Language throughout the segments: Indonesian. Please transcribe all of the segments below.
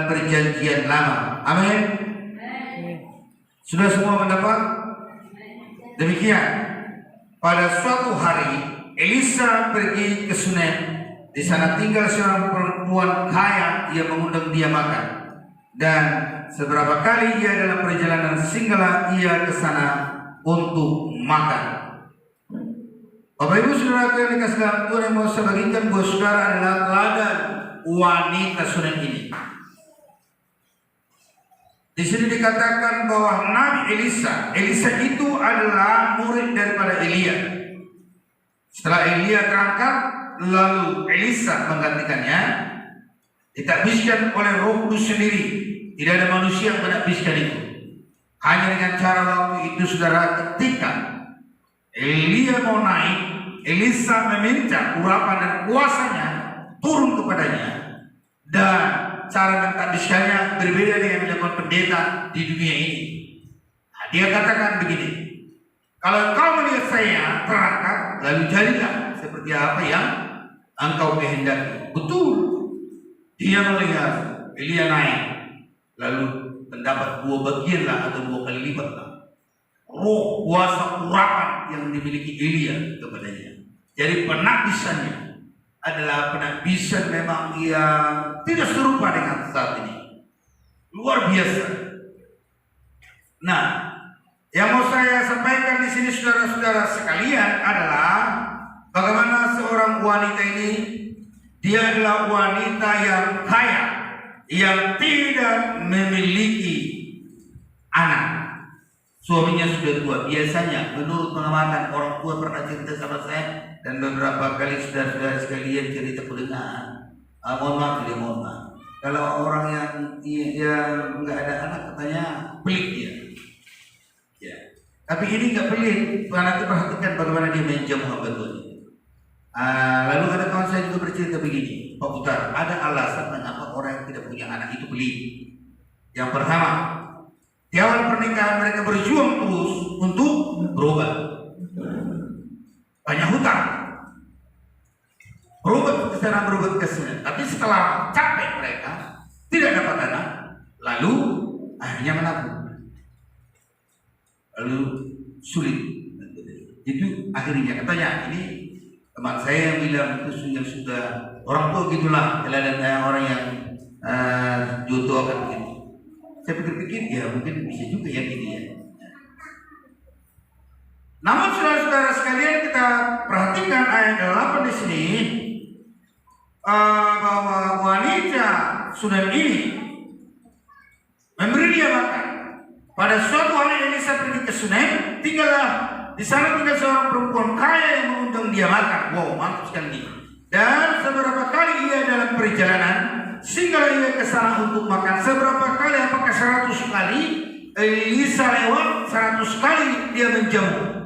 dalam perjanjian lama. Amin. Sudah semua mendapat? Demikian. Pada suatu hari Elisa pergi ke Sunem. Di sana tinggal seorang perempuan kaya. Ia mengundang dia makan. Dan seberapa kali ia dalam perjalanan singgahlah ia ke sana untuk makan. Bapak Ibu Saudara yang dikasih dalam Tuhan, yang mau saya bagikan buat saudara adalah teladan wanita Sunem ini. Di sini dikatakan bahwa Nabi Elisa itu adalah murid daripada Elia. Setelah Elia terangkat, lalu Elisa menggantikannya, ditakbiskan oleh Roh Kudus sendiri. Tidak ada manusia yang menakbiskan itu. Hanya dengan cara waktu itu saudara, ketika Elia mau naik, Elisa meminta urapan dan kuasanya turun kepadanya. Dan cara mentakbiskannya berbeda dengan yang dilakukan pendeta di dunia ini. Nah, dia katakan begini, kalau kau melihat saya terangkat, lalu jadilah seperti apa yang engkau kehendaki. Betul. Dia melihat Elia naik, lalu mendapat 2 bagian lah atau 2 kali lipat lah roh kuasa urapan yang dimiliki Elia kepadanya. Jadi penakbisannya adalah penakbisan memang yang tidak serupa dengan saat ini. Luar biasa. Nah, yang mau saya sampaikan di sini saudara-saudara sekalian adalah bagaimana seorang wanita ini, dia adalah wanita yang kaya, yang tidak memiliki anak. Suaminya sudah tua. Biasanya menurut pengamatan orang tua pernah cerita sama saya, dan beberapa kali saudara-saudara sekalian cerita kudengar. Mohon maaf. Kalau orang yang nggak ada anak katanya pelit dia. Ya. Tapi ini nggak pelit. Nanti perhatikan bagaimana dia menjamu hamba Tuhan. Lalu ada kawan saya juga bercerita begini, Pak Putar, ada alasan mengapa orang yang tidak punya anak itu pelit. Yang pertama, di awal pernikahan mereka berjuang terus untuk berobat. Banyak hutang. Berobat ke sana, berobat ke sini. Tapi setelah capek mereka, tidak dapat anak, lalu akhirnya menabung. Lalu sulit. Itu akhirnya katanya, ini teman saya yang bilang itu yang sudah orang tua gitulah, teladan orang yang jodoh akan begitu. Saya pikir-pikir ya mungkin bisa juga ya gini ya. Namun saudara-saudara sekalian, kita perhatikan ayat 8 di sini bahwa wanita Sunem ini memberi dia makan. Pada suatu hari Elisa pergi ke Sunem, di sana tinggal seorang perempuan kaya yang mengundang dia makan. Wow, mantap sekali. Dan seberapa kali ia dalam perjalanan, sehingga ia ke sana untuk makan. Seberapa kali? Apakah 100 kali? Elisa lewat 100 kali dia menjamu.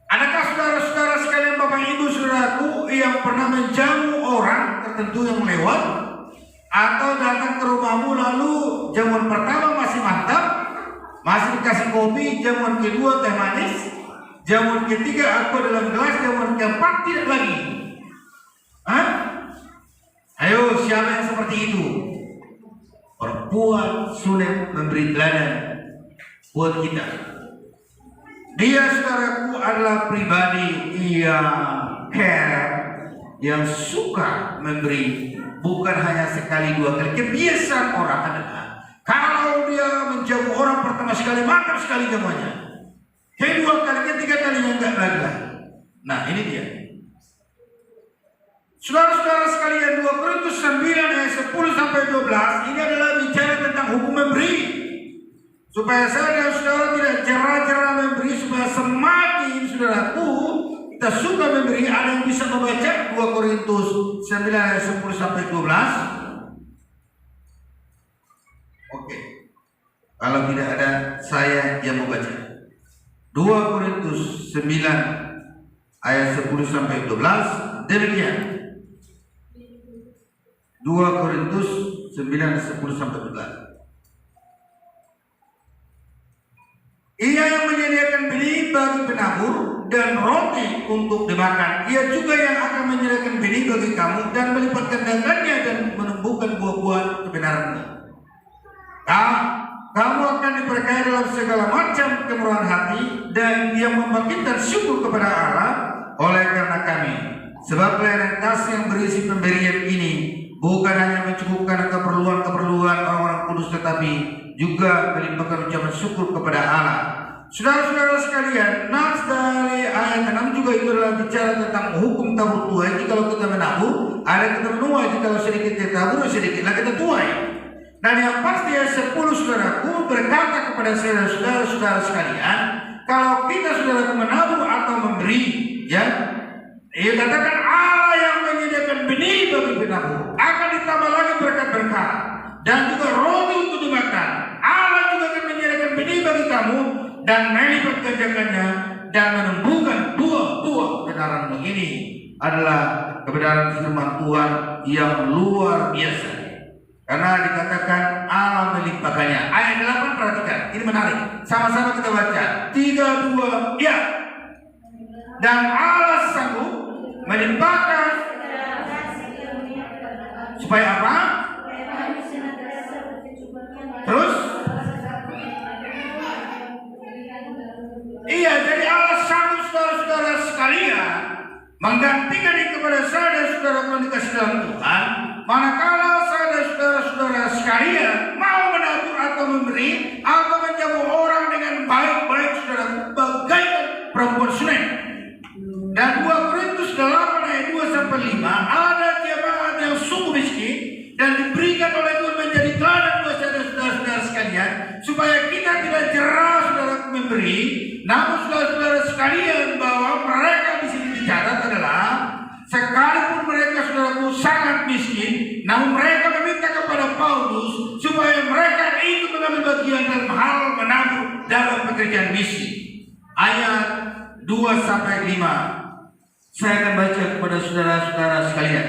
Adakah saudara-saudara sekalian, Bapak Ibu Saudaraku, yang pernah menjamu orang tertentu yang lewat, atau datang ke rumahmu lalu jamuan pertama masih mantap, masih dikasih kopi, jamuan kedua teh manis, jamuan ketiga aku dalam gelas, jamuan keempat tidak lagi? Hah? Ayo, siapa yang seperti itu? Perempuan Sunem memberi teladan buat kita. Dia, saudaraku, adalah pribadi yang care, yang suka memberi, bukan hanya sekali 2 kali. Kebiasaan orang adalah kalau dia menjamu orang pertama sekali, mantap sekali jamuannya. Kedua kali, ketiga kalinya enggak lagi. Nah, ini dia. Saudara-saudara sekalian, 2 Korintus 9 ayat 10 sampai 12 ini adalah bicara tentang hukum memberi. Supaya saya dan saudara tidak cerah-cerah memberi, supaya semakin saudaraku kita suka memberi. Ada yang bisa membaca 2 Korintus 9 ayat 10 sampai 12? Oke. Kalau tidak ada, saya yang membaca. 2 Korintus 9 ayat 10 sampai 12 demikian. 2 Korintus 9 ayat 10 sampai 12. Ia yang menyediakan benih bagi penabur dan roti untuk dimakan. Ia juga yang akan menyediakan benih bagi kamu dan melipat gandakannya dan menumbuhkan buah-buah kebenaranmu. Kamu akan diberkahi dalam segala macam kemurahan hati dan yang membangkitkan syukur kepada Allah oleh karena kami. Sebab pelayanan kasih yang berisi pemberian ini bukan hanya mencukupkan keperluan-keperluan orang-orang kudus, tetapi juga melimpahkan ucapan syukur kepada Allah. Saudara-saudara sekalian, nas dari ayat 6 juga itu adalah bicara tentang hukum tabur tuai. Jikalau kita menabur, ada kita menuai. Jikalau sedikit kita tabur, sedikitlah kita tuai. Dan yang pasti ayat 10 saudaraku berkata kepada saudara-saudara sekalian, kalau kita saudaraku menabur atau memberi, ya, ia katakan Allah yang menyediakan benih bagi penabur akan ditambah lagi berkat-berkat dan juga roti untuk dimakan. Allah juga akan menyediakan benih bagi kamu dan melipat gandakannya dan menumbuhkan buah-buah kebenaranmu. Ini adalah kebenaran firman Tuhan yang luar biasa. Karena dikatakan Allah melimpahkannya. Ayat 8 perhatikan, ini menarik. Sama-sama kita baca. 3, 2, ya. Dan Allah sanggup melimpahkan supaya apa? Terus? Iya, jadi Allah sanggup saudara-saudara sekalian menggantikan ini kepada saya dan saudara yang dikasih dalam Tuhan. Manakala saya dan saudara-saudara sekalian mau menabur atau memberi atau menjamu orang dengan baik-baik, saudara, bagaikan perempuan Sunem. Dan 2 Korintus 8 ayat 2 sampai 5, ada jemaat yang sungguh miskin dan diberikan oleh Tuhan menjadi teladan buat saya dan saudara-saudara sekalian, supaya kita tidak jerah saudara memberi. Namun saudara-saudara sekalian, bahwa mereka di sini dicatat adalah sekalipun mereka saudaraku sangat miskin, namun mereka meminta kepada Paulus supaya mereka ikut mengambil bagian dalam hal menabur dalam pekerjaan misi. Ayat 2 sampai 5. Saya akan baca kepada saudara-saudara sekalian.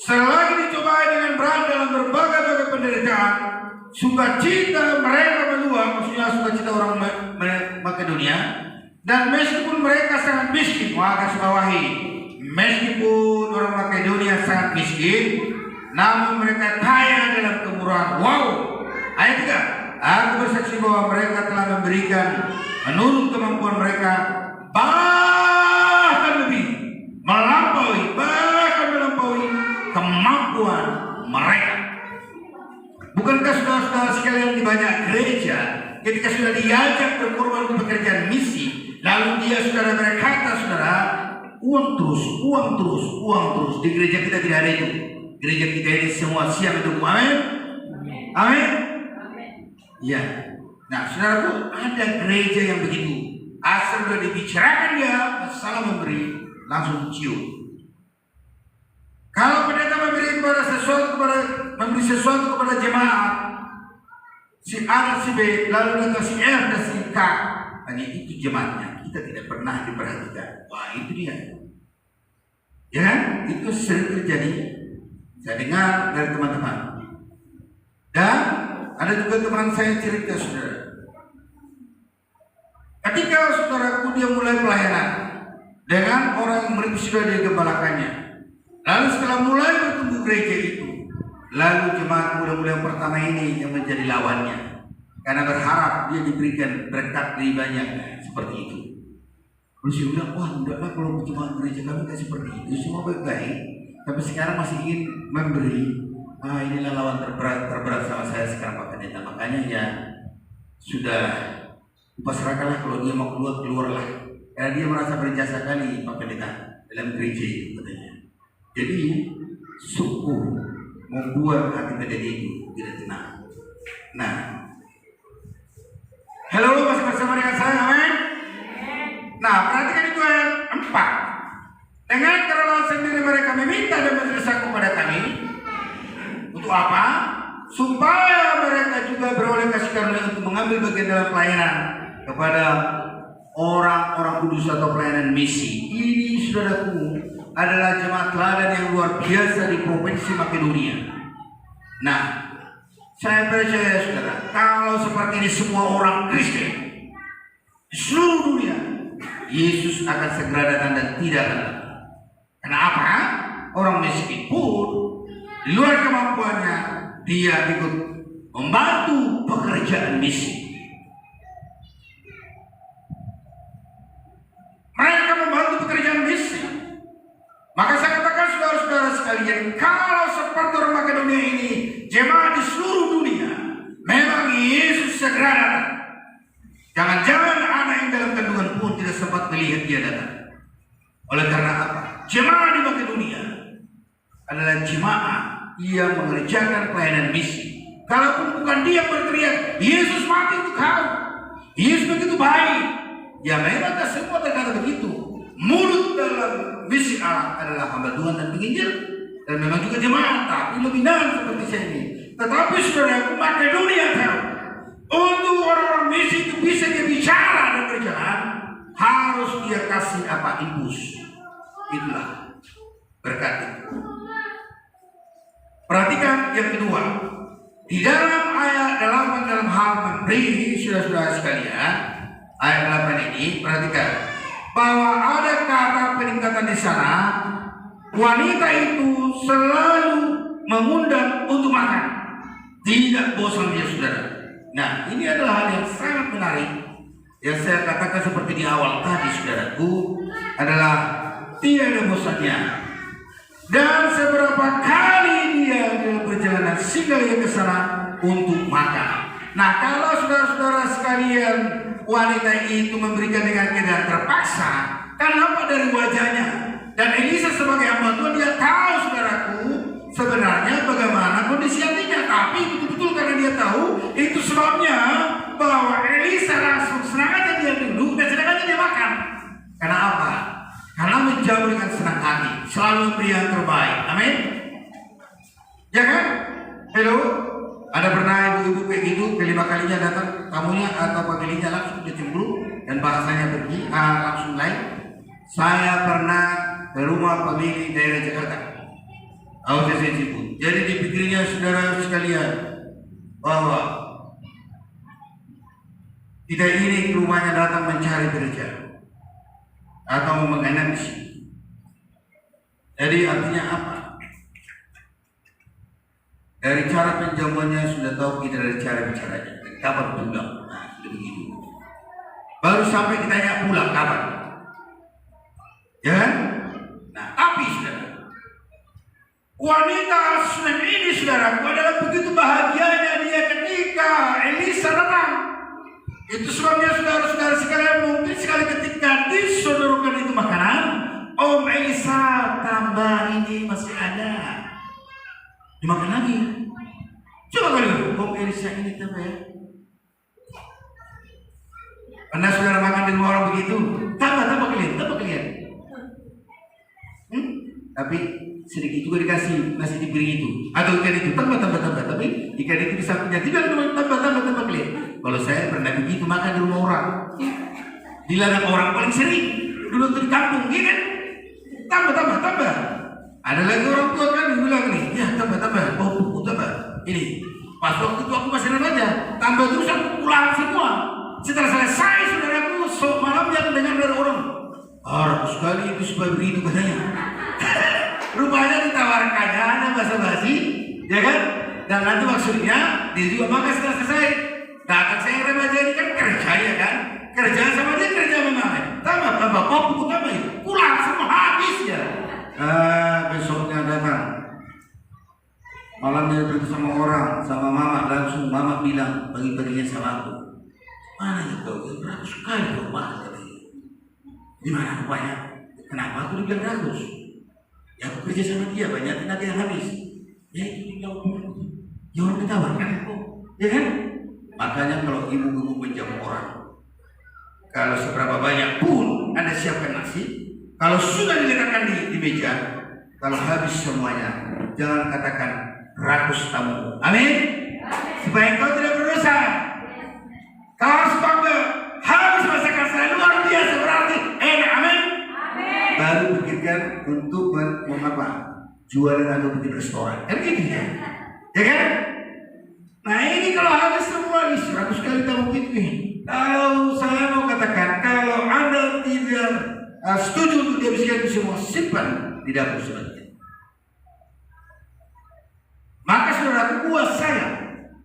Selagi dicobai dengan berat dalam berbagai-bagai penderitaan, sukacita mereka meluap, maksudnya sukacita orang Makedonia. Dan meskipun mereka sangat miskin, garis bawahi, meskipun orang Makedonia sangat miskin, namun mereka kaya dalam kemurahan. Wow. Ayat 3. Aku bersaksi bahwa mereka telah memberikan menurut kemampuan mereka, bahkan lebih melampaui kemampuan mereka. Bukankah saudara-saudara sekalian di banyak gereja ketika sudah diajak berkorban untuk pekerjaan misi, lalu dia saudara berkata, saudara, uang terus. Di gereja kita tidak ada itu. Gereja kita ini semua siap untuk amin. Amin. Ya. Nah, saudaraku, ada gereja yang begitu. Asal sudah dibicarakan dia masalah memberi, langsung cium. Kalau pendeta memberi sesuatu kepada jemaat, si A dan si B, lalu datang si R dan si K, hanya itu jemaatnya. Kita tidak pernah diperhatikan. Wah, itu dia. Ya kan? Itu sering terjadi. Saya dengar dari teman-teman. Dan ada juga teman saya cerita, saudara. Ketika saudaraku dia mulai pelayanan dengan orang yang sudah digembalakannya. Lalu setelah mulai bertumbuh gereja itu, lalu jemaat muda-muda yang pertama ini yang menjadi lawannya. Karena berharap dia diberikan berkat lebih banyak seperti itu. Terus dia bilang, wah udahlah kalau jemaat gereja kami kasih seperti itu, semua baik-baik. Tapi sekarang masih ingin memberi. Inilah lawan terberat sama saya sekarang Pak Pendeta. Makanya ya sudah pasrahkanlah, kalau dia mau keluarlah. Karena dia merasa berjasa kali Pak Pendeta dalam gereja itu katanya. Jadi suku membuat hati pendeta itu tidak tenang. Nah, halo, masih bersama dengan saya, amin. Nah, perhatikan itu ayat 4. Dengan kerelaan sendiri mereka meminta dan mendesak kepada kami. Untuk apa? Supaya mereka juga beroleh kasih karunia untuk mengambil bagian dalam pelayanan kepada orang-orang kudus atau pelayanan misi. Ini saudaraku adalah jemaat teladan yang luar biasa di provinsi Makedonia. Nah, saya percaya saudara, kalau seperti ini semua orang Kristen di seluruh dunia, Yesus akan segera datang dan tidak akan. Kenapa? Orang miskin pun Di luar kemampuannya, dia ikut membantu pekerjaan misi. Mereka membantu pekerjaan misi. Maka saya katakan saudara-saudara sekalian, kalau seperti orang Makedonia ini, jemaat di seluruh dunia, memang Yesus segera datang. Jangan-jangan anak yang dalam kandungan pun tidak sempat melihat dia datang. Oleh karena apa? Jemaat di Makedonia adalah jemaat yang mengerjakan pelayanan misi. Kalaupun bukan dia berteriak, Yesus mati untuk kau, Yesus begitu baik, ya memang tak semua terkata begitu. Mulut dalam misi Allah adalah hamba Tuhan dan penginjil, dan memang juga jemaat, tapi lebih dalam seperti saya ini. Tetapi saudara, Makedonia tahu, untuk orang-orang misi itu bisa dia bicara dan berjalan, harus dia kasih apa? Impus. Itulah berkat itu. Perhatikan yang kedua. Di dalam ayat 8 dalam hal memberi, saudara-saudara sekalian, ayat 8 ini, perhatikan bahwa ada kata peningkatan di sana. Wanita itu selalu mengundang untuk makan, tidak bosan dia, saudara. Nah, ini adalah hal yang sangat menarik. Yang saya katakan seperti di awal tadi, saudaraku, adalah tidak ada bosannya. Dan seberapa kali dia dalam perjalanan singgah ke sana untuk makan. Nah, kalau saudara-saudara sekalian, wanita itu memberikan dengan keadaan terpaksa, kan nampak dari wajahnya. Dan Elisa sebagai hamba Tuhan, dia tahu, saudaraku, sebenarnya bagaimana kondisi hatinya. Tapi betul-betul karena dia tahu, itu sebabnya bahwa Elisa langsung senang aja dia duduk dan senang aja dia makan. Karena apa? Karena menjauh dengan senang hati, selalu memberi yang terbaik. Amin. Ya kan? Hello. Ada pernah ibu-ibu kayak gitu, kelima kalinya datang tamunya atau pagilinya langsung dia cemburu dan bahasanya pergi langsung lain. Saya pernah ke rumah pemilik daerah Jakarta. Saya sebut. Jadi dipikirnya saudara sekalian bahwa kita ini ke rumahnya datang mencari kerja atau mengenak misi. Jadi artinya apa? Dari cara penjamuannya sudah tahu kita, dari cara bicaranya. Kapan pulang? Nah, sudah begitu. Baru sampai ditanya pulang kapan? Ya kan? Nah, tapi saudara, wanita Sunan ini, saudara, adalah begitu bahagianya dia ketika Elisa datang. Itu sebabnya saudara-saudara sekalian, mungkin sekali ketika disodorkan itu makanan, Om Elisa tambah ini masih ada, dimakan lagi. Coba kali Om Elisa ini tambah ya. Pernah saudara makan di rumah orang begitu? Tambah kalian. Tapi sedikit juga dikasih nasi diberi itu, atau ikan itu tambah. Tapi ikan itu bisa punya tidak tambah kalian. Kalau saya pernah begitu makan di rumah orang, di ladang orang paling sering dulu di kampung, gitu kan? Tambah. Ada lagi orang tua kan bilang nih, ya tambah, oh tambah. Ini pas waktu itu aku masih remaja, tambah terus aku pulang semua. Setelah selesai, saudaraku, malamnya aku dengar dari orang, harap sekali itu supaya begitu katanya. Rupanya ditawarkannya ada basa-basi, ya kan? Dan nanti maksudnya dia juga makan setelah selesai. Datang saya remaja ini kan kerja, ya kan? Kerja sama dia kerja memang. Tambah, kopi tambah, pulang semua habis ya. Besoknya datang. Malam dia pergi sama orang, sama mama, langsung mama bilang pagi-paginya sama aku, mana ya kau? Rakus sekali kau makan tadi. Gimana rupanya? Kenapa aku dibilang rakus? Ya aku kerja sama dia, banyak tenaga yang habis. Ya itu dibilang ya orang ditawarkan kok, ya kan? Makanya kalau ibu-ibu menjamu orang, kalau seberapa banyak pun Anda siapkan nasi, kalau sudah diletakkan di meja, kalau habis semuanya, jangan katakan rakus tamu. Amin. Supaya kau tidak berdosa. Kalau sebabnya habis masakan saya luar biasa berarti enak. Amin. Baru pikirkan untuk mengapa jualan atau bikin restoran, kan gitu ya, ya kan? Nah ini kalau habis semua 100 kali tamu gitu. Kalau saya mau katakan, kalau Anda tidak setuju untuk dihabiskan itu semua, simpan di dapur selanjutnya. buat saya.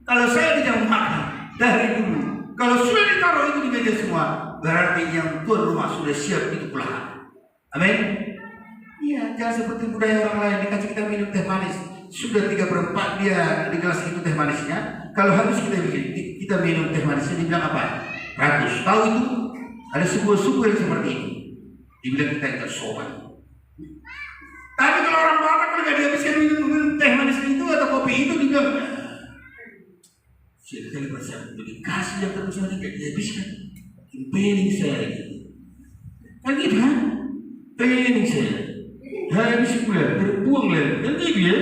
Kalau saya tidak makan dari dulu, kalau sudah ditaruh itu di meja semua, berarti yang tuan rumah sudah siap itu pelahan. Amin. Iya, jangan seperti budaya orang lain dikasih kita minum teh manis. Sudah 3/4 dia di gelas itu teh manisnya. Kalau habis kita minum teh manisnya, dibilang apa? Ratus. Tahu itu? Ada sebuah suku yang seperti itu. Dibilang kita itu sobat. Tapi kalau orang Batak kalau nggak dihabiskan minum teh manis itu atau kopi itu, dibilang saya kali perasaan itu dikasih yang terus nanti nggak dihabiskan. Pening saya gitu. Kan gitu kan? Pening saya. Habis pula terbuang lah. Kan gitu ya?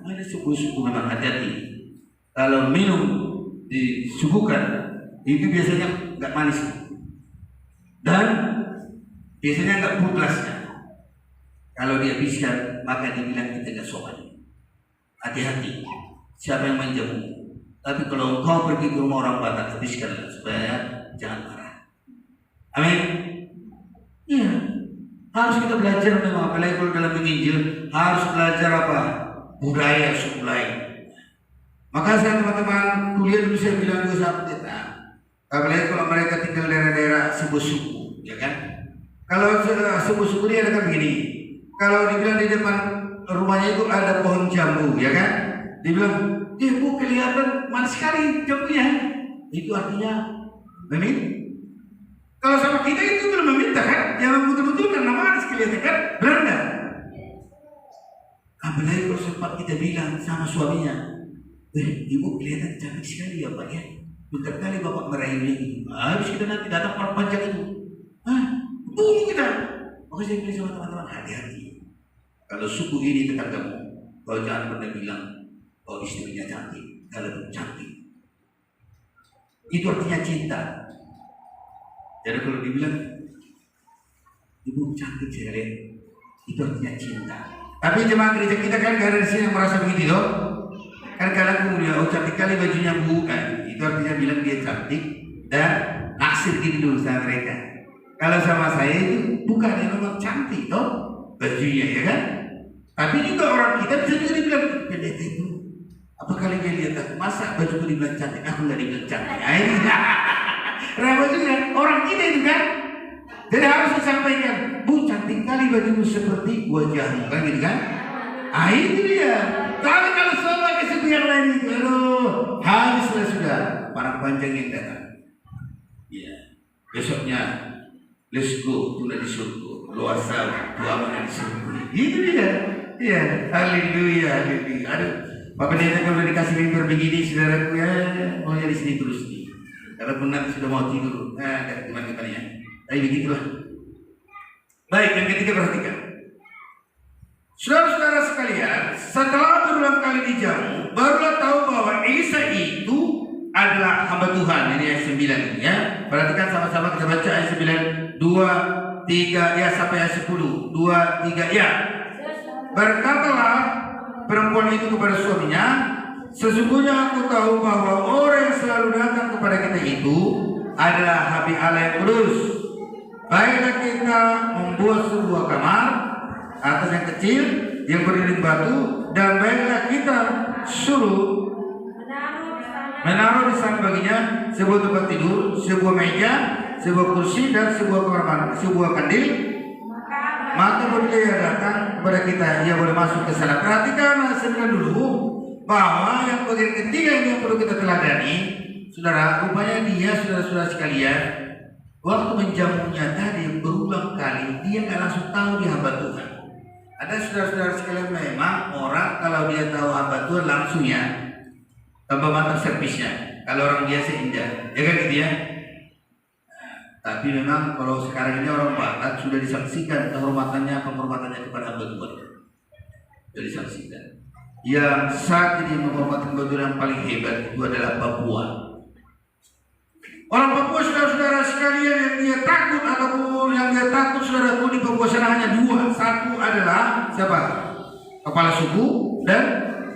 Ada suku-suku memang hati-hati. Kalau minum disuguhkan itu biasanya nggak manis dan biasanya nggak full gelasnya. Kalau dihabiskan maka dibilang kita nggak sopan. Hati-hati siapa yang main jamu. Tapi kalau engkau pergi ke rumah orang Batak, habiskanlah supaya jangan marah. Amin. Iya, harus kita belajar memang, apalagi kalau dalam menginjil harus belajar apa? Budaya suku lain. Maka saya teman-teman kuliah dulu saya bilang juga sama kita, apalagi kalau mereka tinggal daerah-daerah sebuah suku, ya kan? Kalau sebuah suku dia ada kan begini, kalau dibilang di depan rumahnya itu ada pohon jambu, ya kan? Dibilang, bu kelihatan manis sekali jambunya. Itu artinya amin. Kalau sama kita itu belum meminta kan, yang betul-betul karena manis kelihatan kan, benar nggak? Apalagi kalau sempat kita bilang sama suaminya, ibu kelihatan cantik sekali ya Pak ya. Bentar kali Bapak merayunya gitu. Habis kita nanti datang orang panjang itu. Bunuh kita. Maka saya bilang sama teman-teman, hati-hati. Kalau suku ini tetanggamu, kau jangan pernah bilang kau istrinya cantik. Kalau cantik, itu artinya cinta. Jadi kalau dibilang ibu cantik saya lihat, itu artinya cinta. Tapi jemaah gereja kita kan gak ada di sini yang merasa begitu loh. Kan kadang kemudian, cantik kali bajunya bu, itu artinya bilang dia cantik dan naksir gitu dulu sama mereka. Kalau sama saya itu bukan, yang memang cantik toh bajunya ya kan. Tapi juga orang kita bisa juga dibilang pendeta itu. Apa kali dia lihat aku masa bajuku dibilang cantik, aku nggak dibilang cantik. Repot juga orang kita itu kan. Jadi harus disampaikan, bu cantik kali bajumu seperti wajahmu kan gitu kan. Itu dia. Tapi kalau soal ke suku yang lain itu, aduh, habislah sudah para panjang yang datang. Ya, besoknya let's go, tunda di surga, lu asal dua mana di surga. Itu dia. Ya, haleluya, haleluya. Aduh, Pak Pendeta kalau udah dikasih mimbar begini, saudaraku ya, mau di sini terus nih. Kalau pun nanti sudah mau tidur, gimana ya. Tapi begitulah. Baik, yang ketiga perhatikan. Saudara-saudara sekalian, setelah berulang kali dijamu, barulah tahu bahwa Elisa itu adalah hamba Tuhan. Ini ayat 9 ya. Perhatikan sama-sama kita baca ayat 9, 2, 3 ya sampai ayat 10. 2, 3 ya. Berkatalah perempuan itu kepada suaminya, sesungguhnya aku tahu bahwa orang yang selalu datang kepada kita itu adalah Habib Allah yang kudus. Baiklah kita membuat sebuah kamar atas yang kecil yang berdinding batu, dan baiklah kita suruh menaruh di sana baginya sebuah tempat tidur, sebuah meja, sebuah kursi, dan sebuah kamar mandi, sebuah kandil. Maka bila dia datang kepada kita, ia boleh masuk ke sana. Perhatikan dulu bahwa yang bagian ketiga ini yang perlu kita teladani, saudara. Rupanya dia, saudara-saudara sekalian, waktu menjamunya tadi berulang kali, dia nggak langsung tahu dia hamba Tuhan. Ada saudara-saudara sekalian memang orang kalau dia tahu hamba Tuhan langsung ya tambah mantap servisnya. Kalau orang biasa indah, ya kan gitu ya. Tapi memang kalau sekarang ini orang Batak sudah disaksikan penghormatannya kepada hamba Tuhan. Sudah disaksikan. Yang saat ini menghormati hamba Tuhan yang paling hebat itu adalah Papua. Orang Papua, saudara-saudara sekalian, yang dia takut ataupun yang dia takut, saudaraku, di Papua sana hanya dua. Satu adalah siapa? Kepala suku dan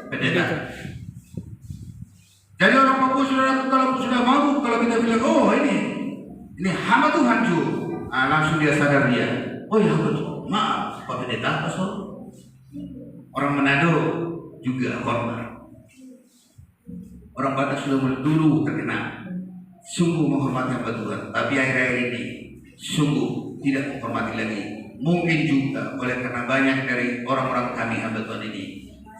pendeta. Jadi orang Papua, saudaraku, kalau sudah mabuk, kalau kita bilang, oh ini hamba Tuhan Ju, langsung dia sadar dia, oh ya hamba Tuhan, maaf Pak Pendeta, Pastor. Orang Manado juga hormat. Orang Batak sudah dulu terkenal sungguh menghormati hamba Tuhan, tapi akhir-akhir ini sungguh tidak menghormati lagi. Mungkin juga oleh karena banyak dari orang-orang kami hamba Tuhan ini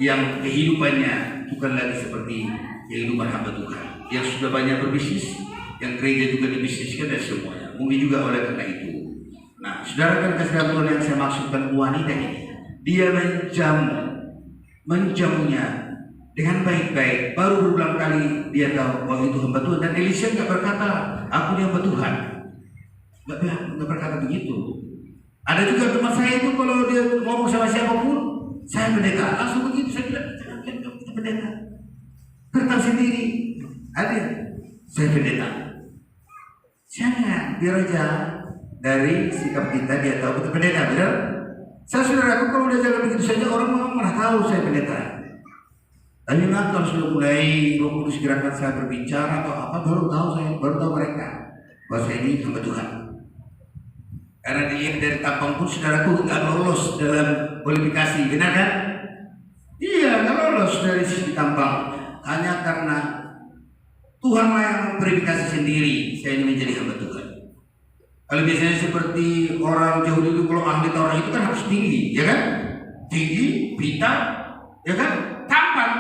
yang kehidupannya bukan lagi seperti kehidupan hamba Tuhan, yang sudah banyak berbisnis, yang gereja juga dibisniskan dan semuanya. Mungkin juga oleh karena itu. Nah, saudara kan kasih Tuhan yang saya maksudkan wanita ini, dia menjamunya dengan baik-baik. Baru berulang kali dia tahu bahwa itu hamba Tuhan. Dan Elisha nggak berkata, aku ini hamba Tuhan. Nggak berkata begitu. Ada juga teman saya itu kalau dia ngomong sama siapapun, saya pendeta. Langsung begitu saya bilang, kita pendeta. Bertahu sendiri. Ada, saya pendeta. Jangan, biar aja dari sikap kita dia tahu kita pendeta, benar? Saya saudaraku kalau dia jalan begitu saja orang mana tahu saya pendeta. Tapi memang kalau sudah mulai Roh Kudus gerakan saya berbicara atau apa, baru tahu mereka bahwa saya ini hamba Tuhan. Karena dilihat dari tampang pun saudaraku nggak lolos dalam kualifikasi, benar kan? Iya, nggak lolos dari sisi tampang, hanya karena Tuhanlah yang memverifikasi sendiri saya ini menjadi hamba Tuhan. Kalau biasanya seperti orang jauh dulu kalau ahli Taurat itu kan harus tinggi, ya kan? Tinggi, pintar, ya kan? Tampan.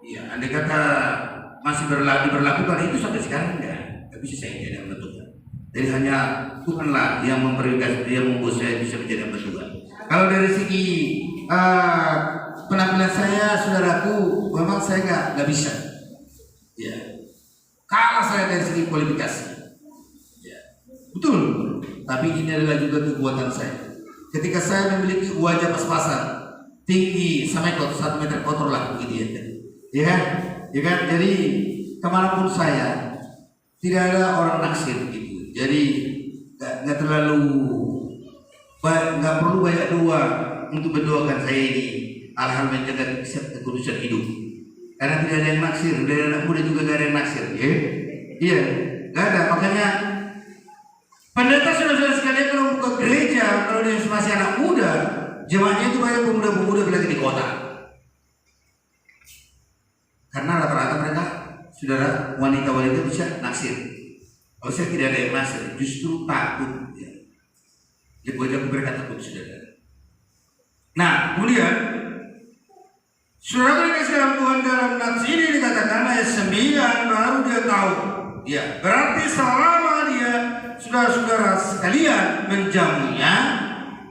Iya, andai kata masih diberlakukan itu sampai sekarang enggak bisa saya jadi hamba Tuhan. Jadi hanya Tuhanlah yang memverifikasi, yang membuat saya bisa menjadi hamba Tuhan. Kalau dari segi penampilan saya, saudaraku, memang saya nggak bisa. Ya, kalah saya dari segi kualifikasi. Ya, betul. Tapi ini adalah juga kekuatan saya. Ketika saya memiliki wajah pas-pasan, tinggi 1 meter kotor lah begitu ya kan? Ya kan? Jadi kemanapun saya tidak ada orang naksir gitu. Jadi nggak perlu banyak doa untuk berdoakan saya ini hal-hal menjaga kekudusan hidup. Karena tidak ada yang naksir, dari anak muda juga tidak ada yang naksir, ya? Iya, nggak ada. Makanya pendeta saudara-saudara sekalian kalau buka gereja, kalau dia masih anak muda, jemaatnya itu banyak pemuda-pemuda lagi di kota. Karena rata-rata mereka, saudara, wanita-wanita bisa naksir. Kalau saya tidak ada yang naksir, justru takut. Ya. Dia buatnya mereka takut, saudara. Nah, kemudian saudara yang kasih Tuhan dalam nats ini dikatakan ayat 9 baru dia tahu. Ya, berarti selama dia saudara-saudara sekalian menjamunya,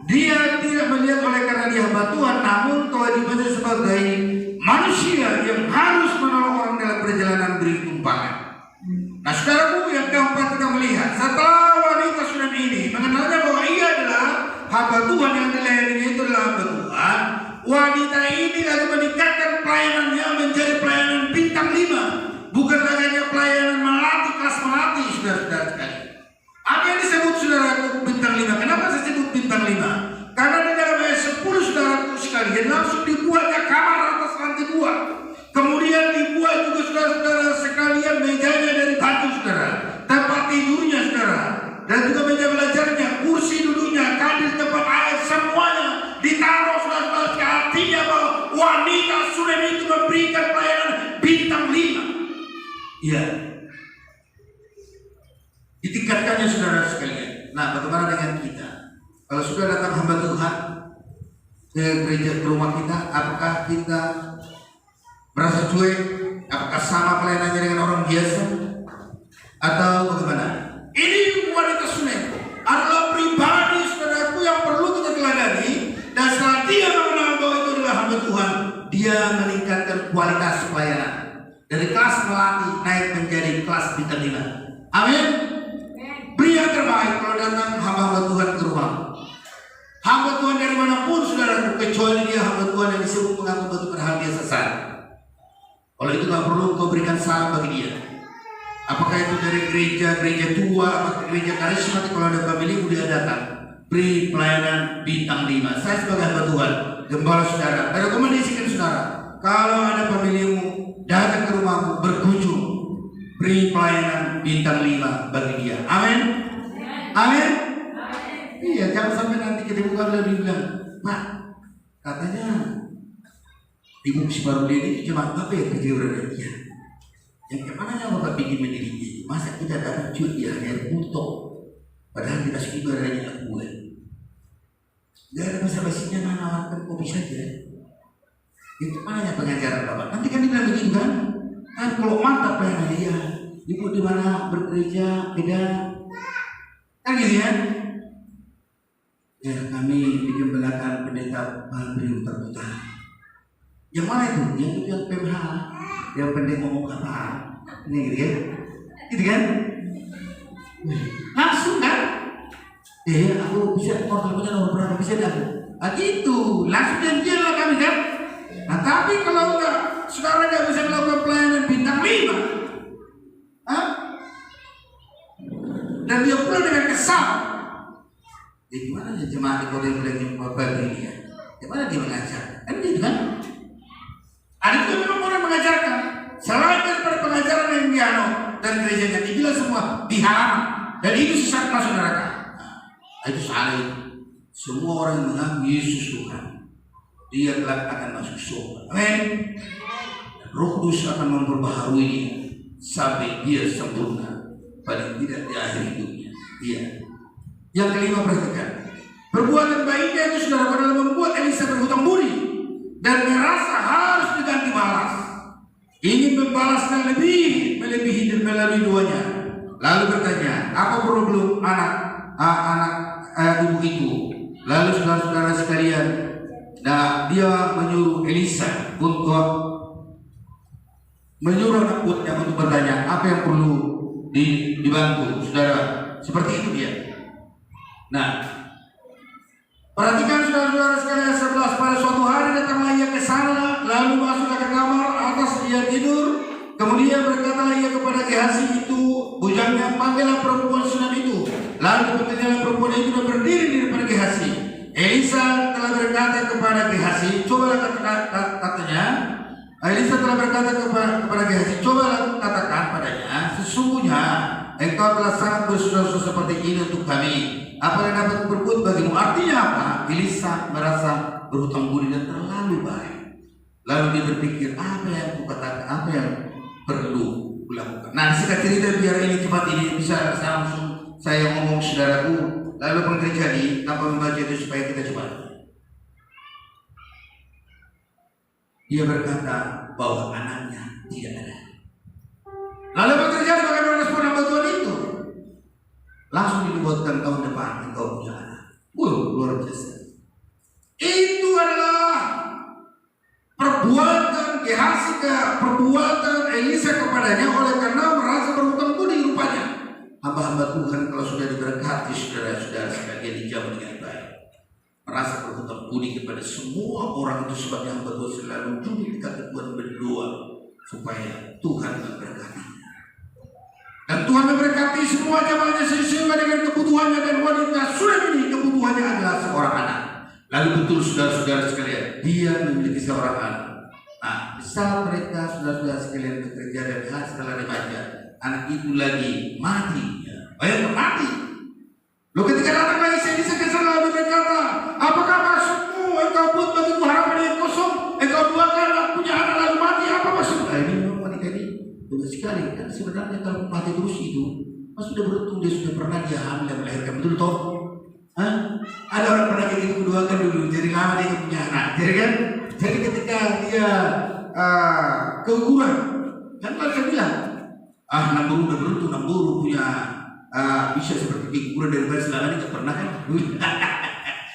dia tidak melihat oleh karena dia hamba Tuhan, namun kewajibannya sebagai manusia yang harus menolong orang dalam perjalanan beri tumpangan. Nah, saudaraku, yang keempat kita melihat setelah wanita Sunem ini mengenalnya bahwa ia adalah hamba Tuhan yang dilayaninya itu adalah hamba Tuhan. Wanita ini lalu meningkatkan pelayanannya menjadi pelayanan bintang 5, bukan lagi hanya pelayanan melatih, kelas melatih, saudara-saudara sekalian. Apa yang disebut saudaraku bintang 5? Kenapa saya sebut bintang 5? Karena di dalam ayat 10 saudaraku sekalian langsung dibuatnya kamar atas lantai 2. Kemudian dibuat juga saudara-saudara sekalian mejanya dari batu, saudara, tempat tidurnya, saudara, dan juga meja belajarnya, kursi duduknya, kandil, tempat air, semuanya ditaruh, saudara-saudara. Artinya bahwa wanita Sunem itu memberikan pelayanan bintang 5. Iya, ditingkatkannya saudara sekalian. Nah, bagaimana dengan kita? Kalau sudah datang hamba Tuhan ke gereja, ke rumah kita, apakah kita merasa cuek? Apakah sama pelayanannya dengan orang biasa? Atau bagaimana? Ini wanita Sunem adalah pribadi saudaraku yang perlu kita teladani. Dan setelah dia mengenal bahwa itu adalah hamba Tuhan, dia meningkatkan kualitas pelayanan dari kelas melatih naik menjadi kelas bintang 5. Amin. Beri yang terbaik kalau datang hamba-hamba Tuhan ke rumah. Hamba Tuhan dari manapun saudaraku, kecuali dia hamba Tuhan yang disebut mengaku batu padahal dia sesat. Kalau itu nggak perlu kau berikan salam bagi dia. Apakah itu dari gereja tua, atau gereja karismatik, kalau ada pemilih dia datang. Beri pelayanan bintang 5. Saya sebagai hamba Tuhan, gembala saudara, rekomendasikan saudara, kalau ada pemilihmu datang ke rumahmu berkunjung, beri pelayanan bintang 5 bagi dia. Amin. Amin. Iya, jangan sampai nanti kita buka dan bilang, Pak, katanya Ibu si baru ini cuma apa ya kerja berada dia. Yang kemana Bapak bikin mendirinya? Masa kita dapat cuti hanya untuk padahal kita sudah beradanya lakukan. Gak ada basa-basinya menawarkan kopi saja. Itu mana pengajaran Bapak? Nanti kan dibilang begitu kan? Kan kalau mantap pelayanan dia, ibu di mana bergereja beda, kan gitu ya? Ya kami digembalakan pendeta Balbrio terbuka. Yang mana itu? Yang itu yang PMH, yang pendek ngomong apa? Ini gitu ya? Gitu kan? Langsung kan? Aku bisa portalnya nomor berapa bisa dah? Gitu, langsung janjian lah kami kan? Nah tapi kalau enggak, saudara nggak bisa melakukan pelayanan bintang 5, dan dia pulang dengan kesal. Gimana ya jemaat di kota yang bilang ini ya? Gimana dia mengajar? Kan gitu kan? Ada juga memang orang mengajarkan selain daripada pengajaran yang diano dan gerejanya dibilang semua di halaman dan itu sesat masuk neraka. Nah, itu salah itu. Semua orang yang mengaku Yesus Tuhan, dia kelak akan masuk surga. Amin. Roh Kudus akan memperbaharui dia sampai dia sempurna, paling tidak di akhir hidupnya. Iya. Yang kelima, perhatikan. Perbuatan baiknya itu saudara adalah membuat Elisa berhutang budi dan merasa harus diganti balas. Ingin membalasnya melebihi dan melalui duanya. Lalu bertanya, apa problem anak ibu itu? Lalu saudara-saudara sekalian, dia menyuruh Elisa untuk menyuruh anak buahnya untuk bertanya apa yang perlu dibantu, saudara. Seperti itu dia. Nah, perhatikan saudara-saudara sekalian 11. Pada suatu hari datanglah ia ke sana, lalu masuklah ke kamar atas, ia tidur. Kemudian berkatalah ia kepada Gehazi itu, bujangnya, panggillah perempuan sunam itu. Lalu kemudian perempuan itu berdiri di depan Gehazi. Elisa telah berkata kepada Gehazi, cobalah katanya. Elisa telah berkata kepada Gehazi, cobalah katakan padanya, sesungguhnya engkau telah sangat bersusah seperti ini untuk kami. Apa yang dapat berbuat bagimu? Artinya apa? Elisa merasa berhutang budi dan terlalu baik. Lalu dia berpikir, apa yang aku katakan, apa yang perlu kulakukan. Nah, singkat cerita biar ini cepat ini bisa langsung saya ngomong saudaraku. Lalu apa yang terjadi? Apa membaca itu supaya kita coba. Dia berkata bahwa anaknya tidak ada. Lalu apa yang terjadi? Bagaimana respon hamba Tuhan itu? Langsung dibuatkan tahun depan engkau punya anak. Luar biasa. Itu adalah perbuatan Gehazi, perbuatan Elisa kepadanya oleh karena merasa berhutang budi rupanya. Hamba-hamba Tuhan kalau sudah diberkati saudara-saudara sekalian dijawab dengan baik, merasa berhutang budi kepada semua orang itu, sebabnya hamba Tuhan selalu duduk di kaki Tuhan berdoa supaya Tuhan memberkati. Dan Tuhan memberkati semua jamaahnya sesuai dengan kebutuhannya, dan wanita sudah ini kebutuhannya adalah seorang anak. Lalu betul saudara-saudara sekalian, dia memiliki seorang anak. Nah, saat mereka saudara-saudara sekalian bekerja dan setelah remaja, anak itu lagi mati. Bayangkan mati. Lalu ketika datang lagi Elisa ke sana lalu berkata, apakah maksudmu engkau buat bagiku harapan yang kosong? Engkau duakan aku punya anak lalu mati. Apa maksudmu? Ini memang wanita ini benar sekali. Kan sebenarnya kalau mati terus itu, mas sudah beruntung dia sudah pernah dia hamil dan melahirkan, betul toh? Ada orang pernah kayak gitu mendoakan dulu, jadi lama dia punya anak, jadi kan? Jadi ketika dia keguguran, kan kalau saya bilang, Namburu udah beruntung, Namburu punya bisa seperti keguguran dari selama ini nggak pernah kan?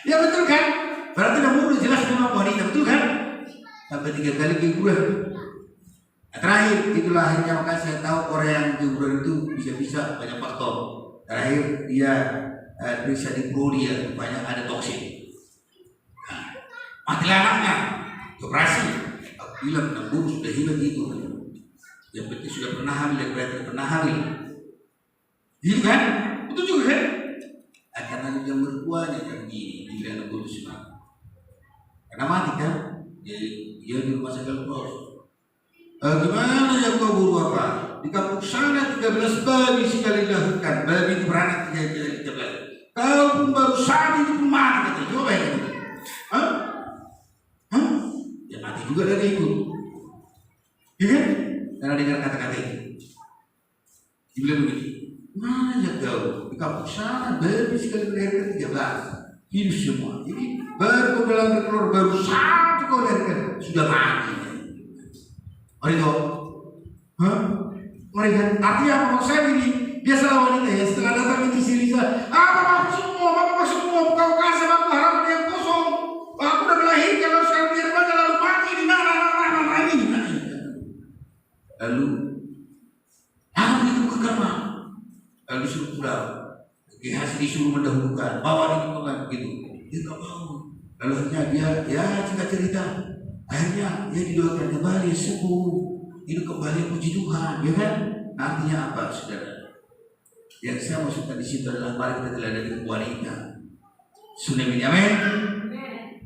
Ya betul kan? Berarti Namburu jelas memang wanita, betul kan? Sampai 3 kali keguguran. Terakhir itulah akhirnya, maka saya tahu orang yang keguguran itu bisa banyak faktor. Terakhir dia bisa di Prodia, banyak ada toksin. Matilah anaknya, operasi. Aku bilang Namburu sudah hilang itu. Yang penting sudah pernah hamil dan berarti pernah hamil. Gitu kan? Betul juga kan? Karena yang berkuahnya kan gini, dibilang Namburu semua. Karena mati kan? Dia di rumah sakit Bros. Gimana ya kau buru apa? Di kampung sana 13 babi sekali dilahirkan. Babi itu beranak 13. Kau pun baru saat itu pun mati, kata. Coba ya gitu. Ya mati juga ada ikut. Ya kan? Karena dengar kata-kata itu. Dibilang begini, mana ya kau? Di kampung sana baru sekali melahirkan 13, hidup semua. Jadi baru dalam telur baru satu kau lahirkan sudah mati. Mari kau, mari kan? Artinya apa maksud saya ini? Biasalah wanita ya setelah datang itu si Lisa, bapak semua, kau kasih aku harapan yang kosong. Aku udah melahirkan kalau sekarang dia baca lalu mati di mana ini. Lalu aku itu ke kamar, lalu disuruh pulang. Hasil disuruh mendahulukan, bawa di kamar gitu. Dia tak mau. Lalu akhirnya dia cerita. Akhirnya dia didoakan kembali sembuh, hidup kembali puji Tuhan, ya kan? Artinya apa, saudara? Yang saya maksudkan di situ adalah mari kita teladani wanita. Sudah amin.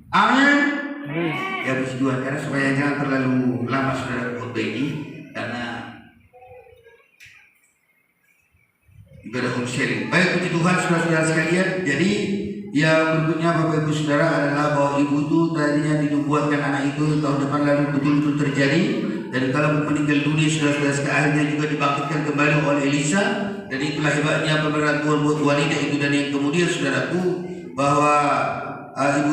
Amin. Ya puji Tuhan, karena supaya jangan terlalu lama saudara khotbah ini, karena ibadah home sharing. Baik, puji Tuhan saudara-saudara sekalian. Jadi yang berikutnya Bapak Ibu Saudara adalah bahwa ibu itu tadinya dinubuatkan anak itu tahun depan lalu betul-betul terjadi, dan kalau meninggal dunia saudara-saudara sekalian akhirnya juga dibangkitkan kembali oleh Elisa. Dan itulah hebatnya pemberontakan Tuhan buat wanita itu. Dan yang kemudian saudaraku bahwa ibu